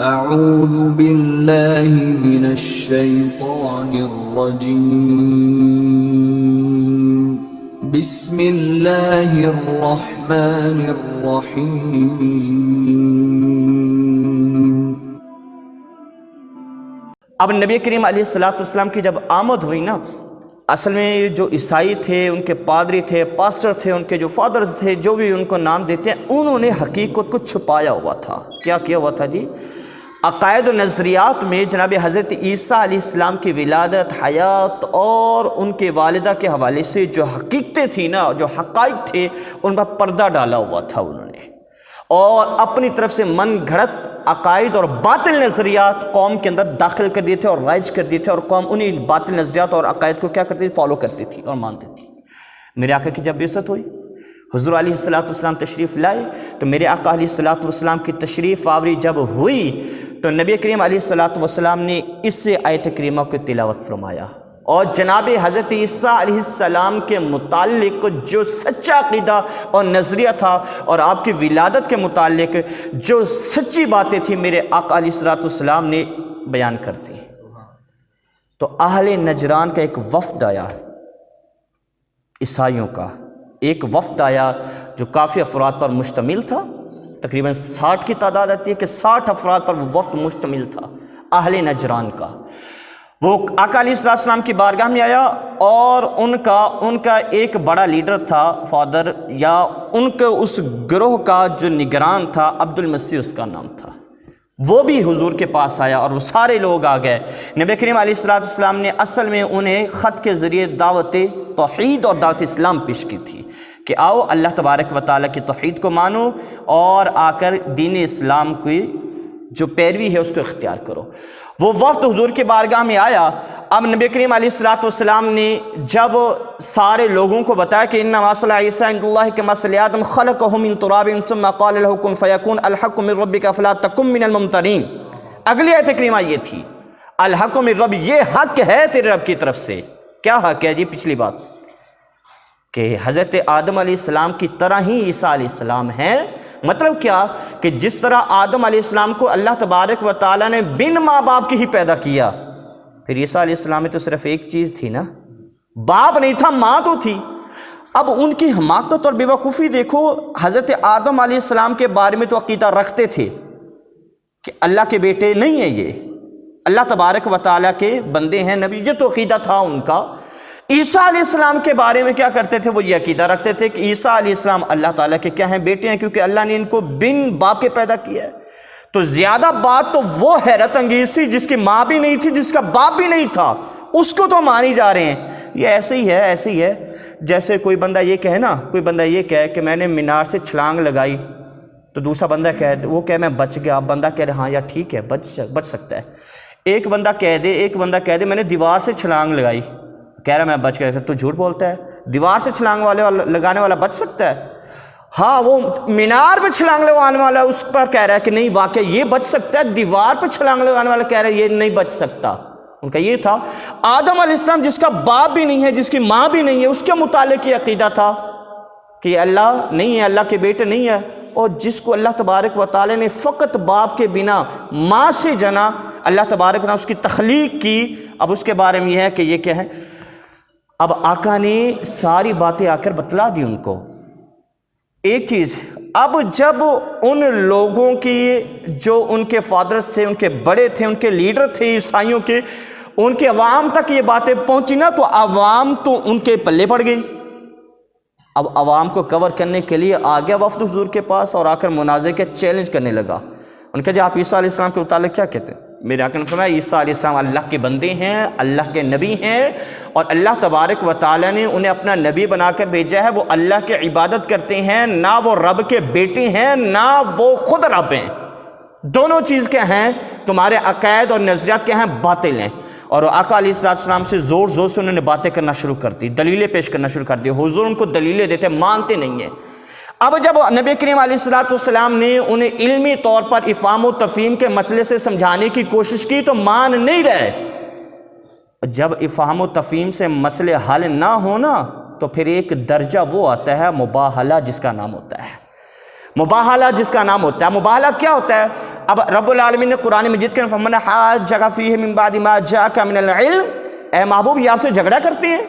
اعوذ باللہ من الشیطان الرجیم بسم اللہ الرحمن الرحیم۔ اب نبی کریم علیہ السلام کی جب آمد ہوئی نا، اصل میں جو عیسائی تھے، ان کے پادری تھے، پاسٹر تھے، ان کے جو فادرز تھے، جو بھی ان کو نام دیتے ہیں، انہوں نے حقیقت کو چھپایا ہوا تھا۔ کیا کیا ہوا تھا جی؟ عقائد و نظریات میں جناب حضرت عیسیٰ علیہ السلام کی ولادت، حیات اور ان کے والدہ کے حوالے سے جو حقیقتیں تھیں نا، جو حقائق تھے، ان پر پردہ ڈالا ہوا تھا انہوں نے، اور اپنی طرف سے من گھڑت عقائد اور باطل نظریات قوم کے اندر داخل کر دیے تھے اور رائج کر دیے تھے، اور قوم انہیں باطل نظریات اور عقائد کو کیا کرتی تھی؟ فالو کرتی تھی اور مانتی تھی۔ میرے آقا کی جب بعثت ہوئی، حضور علیہ السلام تشریف لائے، تو میرے آقا علیہ السلام کی تشریف آوری جب ہوئی تو نبی کریم علیہ السلام نے اس سے آیت کریمہ کو تلاوت فرمایا، اور جناب حضرت عیسیٰ علیہ السلام کے متعلق جو سچا عقیدہ اور نظریہ تھا، اور آپ کی ولادت کے متعلق جو سچی باتیں تھیں، میرے آقا علیہ السلام نے بیان کر دی۔ تو اہل نجران کا ایک وفد آیا، عیسائیوں کا ایک وفد آیا جو کافی افراد پر مشتمل تھا، تقریباً 60 کی تعداد آتی ہے کہ 60 افراد پر وہ وفد مشتمل تھا اہل نجران کا۔ وہ آقا علیہ السلام کی بارگاہ میں آیا، اور ان کا ایک بڑا لیڈر تھا، فادر، یا ان کے اس گروہ کا جو نگران تھا، عبد المسیح اس کا نام تھا، وہ بھی حضور کے پاس آیا، اور وہ سارے لوگ آ گئے۔ نبی کریم علیہ السلام نے اصل میں انہیں خط کے ذریعے دعوت توحید اور دعوت اسلام پیش کی تھی کہ آؤ اللہ تبارک و تعالیٰ کی توحید کو مانو، اور آ کر دین اسلام کی جو پیروی ہے اس کو اختیار کرو۔ وہ وفد حضور کے بارگاہ میں آیا۔ اب نبی کریم علیہ السلام نے جب سارے لوگوں کو بتایا کہ ان مثل عیسیٰ عند اللہ کمثل آدم خلقہ من تراب ثم قال له كن فيكون الحق من ربك فلا تكن من الممترین، اگلی آیت کریمہ یہ تھی، الحق من رب، یہ حق ہے تیرے رب کی طرف سے۔ کیا حق ہے جی؟ پچھلی بات کہ حضرت آدم علیہ السلام کی طرح ہی عیسیٰ علیہ السلام ہیں۔ مطلب کیا کہ جس طرح آدم علیہ السلام کو اللہ تبارک و تعالیٰ نے بن ماں باپ کی ہی پیدا کیا، پھر عیسیٰ علیہ السلام میں تو صرف ایک چیز تھی نا، باپ نہیں تھا، ماں تو تھی۔ اب ان کی حماقت اور بیوقوفی دیکھو، حضرت آدم علیہ السلام کے بارے میں تو عقیدہ رکھتے تھے کہ اللہ کے بیٹے نہیں ہیں، یہ اللہ تبارک و تعالیٰ کے بندے ہیں، نبی، یہ تو عقیدہ تھا ان کا۔ عیسیٰ علیہ السلام کے بارے میں کیا کرتے تھے؟ وہ یہ عقیدہ رکھتے تھے کہ عیسیٰ علیہ السلام اللہ تعالیٰ کے کیا ہیں؟ بیٹے ہیں، کیونکہ اللہ نے ان کو بن باپ کے پیدا کیا ہے۔ تو زیادہ بات تو وہ حیرت انگیز تھی جس کی ماں بھی نہیں تھی، جس کا باپ بھی نہیں تھا، اس کو تو مانی جا رہے ہیں۔ یہ ایسے ہی ہے جیسے کوئی بندہ یہ کہے نا، کوئی بندہ یہ کہے کہ میں نے مینار سے چھلانگ لگائی، تو دوسرا بندہ وہ کہے میں بچ گیا، بندہ کہہ رہے ہاں یار ٹھیک ہے، بچ سکتا ہے۔ ایک بندہ کہہ دے میں نے دیوار سے چھلانگ لگائی، کہہ رہا میں بچ گیا، تو جھوٹ بولتا ہے۔ دیوار سے چھلانگ لگانے والا بچ سکتا ہے؟ ہاں، وہ مینار پہ چھلانگ لگانے والا اس پر کہہ رہا ہے کہ نہیں واقعی یہ بچ سکتا ہے، دیوار پہ چھلانگ لگانے والا کہہ رہا ہے یہ نہیں بچ سکتا۔ ان کا یہ تھا۔ آدم علیہ السلام جس کا باپ بھی نہیں ہے، جس کی ماں بھی نہیں ہے، اس کے متعلق یہ عقیدہ تھا کہ اللہ نہیں ہے، اللہ کے بیٹے نہیں ہے، اور جس کو اللہ تبارک و تعالی نے فقط باپ کے بنا ماں سے جنا، اللہ تبارک نے اس کی تخلیق کی۔ اب اس کے بارے میں یہ ہے کہ یہ کیا ہے؟ اب آقا نے ساری باتیں آ کر بتلا دی ان کو۔ ایک چیز، اب جب ان لوگوں کی جو ان کے فادرز تھے، ان کے بڑے تھے، ان کے لیڈر تھے عیسائیوں کے، ان کے عوام تک یہ باتیں پہنچی نا، تو عوام تو ان کے پلے پڑ گئی۔ اب عوام کو کور کرنے کے لیے آ گیا وفد حضور کے پاس، اور آ کر مناظرے کے چیلنج کرنے لگا۔ ان کا جی آپ عیسیٰ علیہ السلام کے متعلق کیا کہتے ہیں؟ میرے آقا نے فرمایا عیسیٰ علیہ السلام اللہ کے بندے ہیں، اللہ کے نبی ہیں، اور اللہ تبارک و تعالیٰ نے انہیں اپنا نبی بنا کر بھیجا ہے۔ وہ اللہ کی عبادت کرتے ہیں، نہ وہ رب کے بیٹے ہیں، نہ وہ خود رب ہیں۔ دونوں چیز کیا ہیں؟ تمہارے عقائد اور نظریات کیا ہیں؟ باطل ہیں۔ اور آقا علیہ السلام سے زور سے انہوں نے باتیں کرنا شروع کر دی، دلیلیں پیش کرنا شروع کر دی۔ حضور ان کو دلیلیں دیتے، مانتے نہیں ہیں۔ اب جب نبی کریم علیہ السلام نے انہیں علمی طور پر افہام و تفہیم کے مسئلے سے سمجھانے کی کوشش کی تو مان نہیں رہے۔ جب افہام و تفہیم سے مسئلے حل نہ ہونا تو پھر ایک درجہ وہ آتا ہے مباہلہ، جس کا نام ہوتا ہے مباہلہ جس کا نام ہوتا ہے. مباہلہ کیا ہوتا ہے؟ اب رب العالمین نے قرآن مجید کے فرمایا حاجک فیہ من بعد ما جاءک من العلم، اے محبوب یہ آپ سے جھگڑا کرتے ہیں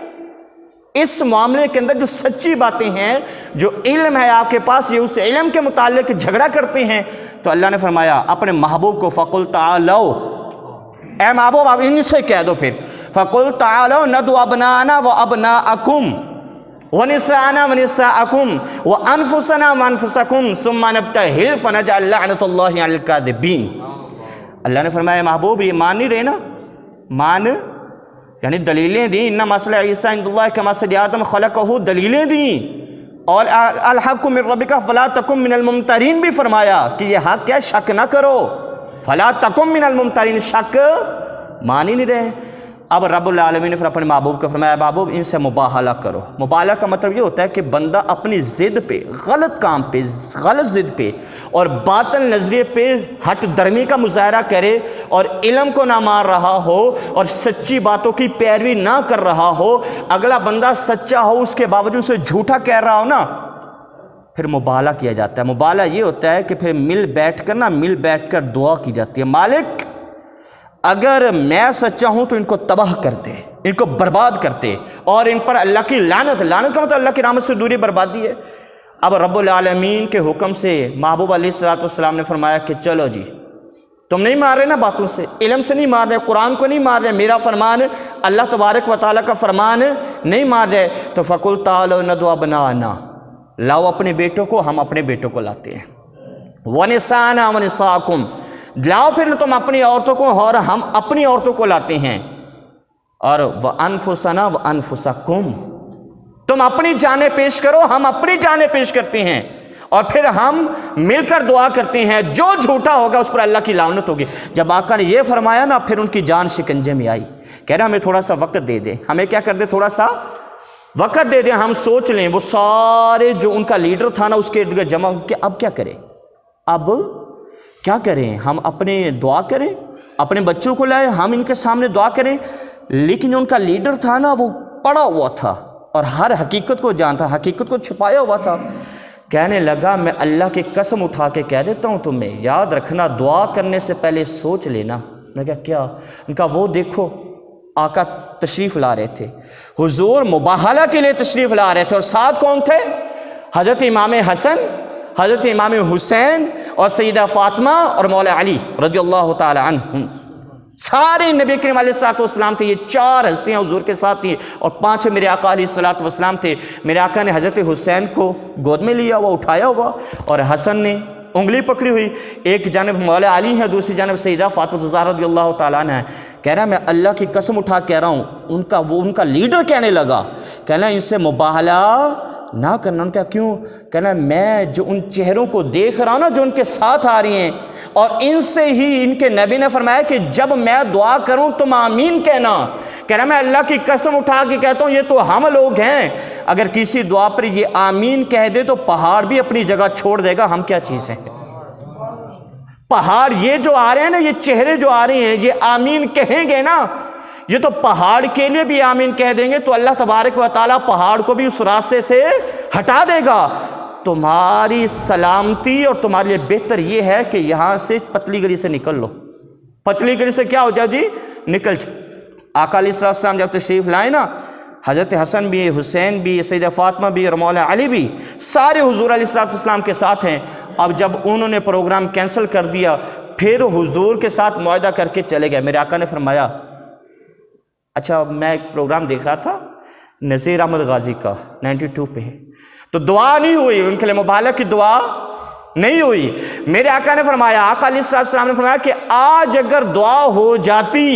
اس معاملے کے اندر جو سچی باتیں ہیں، جو علم ہے آپ کے پاس، یہ اس علم کے متعلق جھگڑا کرتے ہیں. تو اللہ نے فرمایا اپنے محبوب کو فقل تعالوا، اے محبوب آپ ان سے کہہ دو پھر فقل تعالوا ندعو ابناءنا وابناءکم ونساءنا ونساءکم وانفسنا وانفسکم ثم نبتہل فنجعل لعنۃ اللہ علی الکاذبین. اللہ نے فرمایا محبوب یہ مان نہیں رہے نا، مان یعنی دلیلیں دیں، انما مثل عیسیٰ عند اللہ کمثل آدم خلقہ، دلیلیں دیں، اور الحق من ربک فلا تکن من الممترین بھی فرمایا کہ یہ حق ہے شک نہ کرو، فلا تکن من الممترین، شک مان ہی نہیں رہے. اب رب العالمین نے پھر اپنے محبوب کو فرمایا محبوب ان سے مباہلہ کرو. مباہلہ کا مطلب یہ ہوتا ہے کہ بندہ اپنی ضد پہ، غلط کام پہ، غلط ضد پہ اور باطل نظریے پہ ہٹ درمی کا مظاہرہ کرے اور علم کو نہ مان رہا ہو اور سچی باتوں کی پیروی نہ کر رہا ہو. اگلا بندہ سچا ہو اس کے باوجود سے جھوٹا کہہ رہا ہو نا، پھر مباہلہ کیا جاتا ہے. مباہلہ یہ ہوتا ہے کہ پھر مل بیٹھ کر دعا کی جاتی ہے، مالک اگر میں سچا ہوں تو ان کو تباہ کر دے، ان کو برباد کر دے، اور ان پر اللہ کی لعنت کا مطلب اللہ کی رحمت سے دوری، بربادی ہے. اب رب العالمین کے حکم سے محبوب علیہ السلام نے فرمایا کہ چلو جی تم نہیں مار رہے نا باتوں سے، علم سے نہیں مار رہے، قرآن کو نہیں مار رہے، میرا فرمان اللہ تبارک و تعالیٰ کا فرمان نہیں مار رہے، تو فقل تعالوا ندعو ابناءنا، لاؤ اپنے بیٹوں کو، ہم اپنے بیٹوں کو لاتے ہیں، ونساءنا ونساءکم، لاؤ پھر تم اپنی عورتوں کو اور ہم اپنی عورتوں کو لاتے ہیں، اور وانفسنا وانفسکم، تم اپنی جانیں پیش کرو ہم اپنی جانیں پیش کرتے ہیں، اور پھر ہم مل کر دعا کرتے ہیں، جو جھوٹا ہوگا اس پر اللہ کی لعنت ہوگی. جب آقا نے یہ فرمایا نا پھر ان کی جان شکنجے میں آئی، کہہ رہا ہمیں تھوڑا سا وقت دے دے، ہمیں کیا کر دے، تھوڑا سا وقت دے دیں، ہم سوچ لیں. وہ سارے جو ان کا لیڈر تھا نا اس کے ارد گرد جمع کہ اب کیا کریں، اب کیا کریں، ہم اپنے دعا کریں، اپنے بچوں کو لائیں، ہم ان کے سامنے دعا کریں. لیکن ان کا لیڈر تھا نا وہ پڑا ہوا تھا اور ہر حقیقت کو جانتا، حقیقت کو چھپایا ہوا تھا. کہنے لگا میں اللہ کی قسم اٹھا کے کہہ دیتا ہوں تمہیں، یاد رکھنا دعا کرنے سے پہلے سوچ لینا. میں کہا کیا؟ ان کا وہ دیکھو آقا تشریف لا رہے تھے، حضور مباہلہ کے لیے تشریف لا رہے تھے، اور ساتھ کون تھے؟ حضرت امام حسن، حضرت امام حسین اور سیدہ فاطمہ اور مولا علی رضی اللہ تعالی عنہ. سارے نبی کریم علیہ السلام تھے، یہ چار ہستیاں حضور کے ساتھ تھیں، اور پانچ میرے آقا علیہ السلام تھے. میرے آقا نے حضرت حسین کو گود میں لیا ہوا، اٹھایا ہوا، اور حسن نے انگلی پکڑی ہوئی، ایک جانب مولا علی ہے، دوسری جانب سیدہ فاطمہ الزہرا رضی اللہ تعالیٰ عنہ ہے. کہہ رہا میں اللہ کی قسم اٹھا کہہ رہا ہوں، ان کا لیڈر کہنے لگا، کہنا ان سے مباہلہ نہ کرنا. ان کا کیوں؟ کہنا میں جو ان چہروں کو دیکھ رہا ہوں نا جو ان کے ساتھ آ رہی ہیں، اور ان سے ہی ان کے نبی نے فرمایا کہ جب میں دعا کروں تم آمین کہنا. کہنا میں اللہ کی قسم اٹھا کے کہتا ہوں یہ تو ہم لوگ ہیں، اگر کسی دعا پر یہ آمین کہہ دے تو پہاڑ بھی اپنی جگہ چھوڑ دے گا، ہم کیا چیز ہیں؟ پہاڑ یہ جو آ رہے ہیں نا، یہ چہرے جو آ رہے ہیں، یہ آمین کہیں گے نا، یہ تو پہاڑ کے لیے بھی آمین کہہ دیں گے تو اللہ تبارک و تعالیٰ پہاڑ کو بھی اس راستے سے ہٹا دے گا. تمہاری سلامتی اور تمہارے لیے بہتر یہ ہے کہ یہاں سے پتلی گلی سے نکل لو. پتلی گلی سے کیا ہو جائے جی؟ نکل جائے. آقا علیہ السلام جب تشریف لائے نا، حضرت حسن بھی، حسین بھی، سیدہ فاطمہ بھی اور مولا علی بھی سارے حضور علیہ السلام کے ساتھ ہیں. اب جب انہوں نے پروگرام کینسل کر دیا پھر حضور کے ساتھ معاہدہ کر کے چلے گئے. میرے آقا نے فرمایا اچھا میں ایک پروگرام دیکھ رہا تھا نذیر احمد غازی کا 92 پہ، تو دعا نہیں ہوئی ان کے لیے، مباہلہ کی دعا نہیں ہوئی. میرے آقا نے فرمایا، آقا علیہ السلام نے فرمایا کہ آج اگر دعا ہو جاتی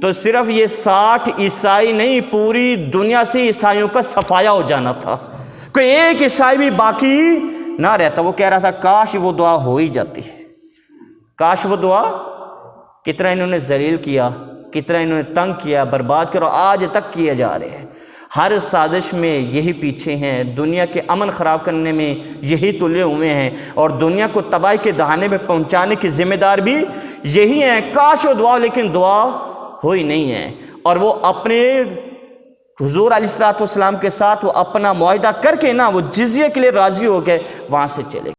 تو صرف یہ 60 عیسائی نہیں، پوری دنیا سے عیسائیوں کا صفایا ہو جانا تھا، کوئی ایک عیسائی بھی باقی نہ رہتا. وہ کہہ رہا تھا کاش وہ دعا ہو ہی جاتی، کاش وہ دعا. کتنا انہوں نے ذلیل کیا، کتنا انہوں نے تنگ کیا، برباد کرو، آج تک کیے جا رہے ہیں. ہر سازش میں یہی پیچھے ہیں، دنیا کے امن خراب کرنے میں یہی تلے ہوئے ہیں، اور دنیا کو تباہی کے دہانے میں پہنچانے کی ذمہ دار بھی یہی ہیں. کاش وہ دعا، لیکن دعا ہوئی نہیں ہے. اور وہ اپنے حضور علیہ السلام کے ساتھ وہ اپنا معاہدہ کر کے نا وہ جزیے کے لیے راضی ہو گئے، وہاں سے چلے گئے.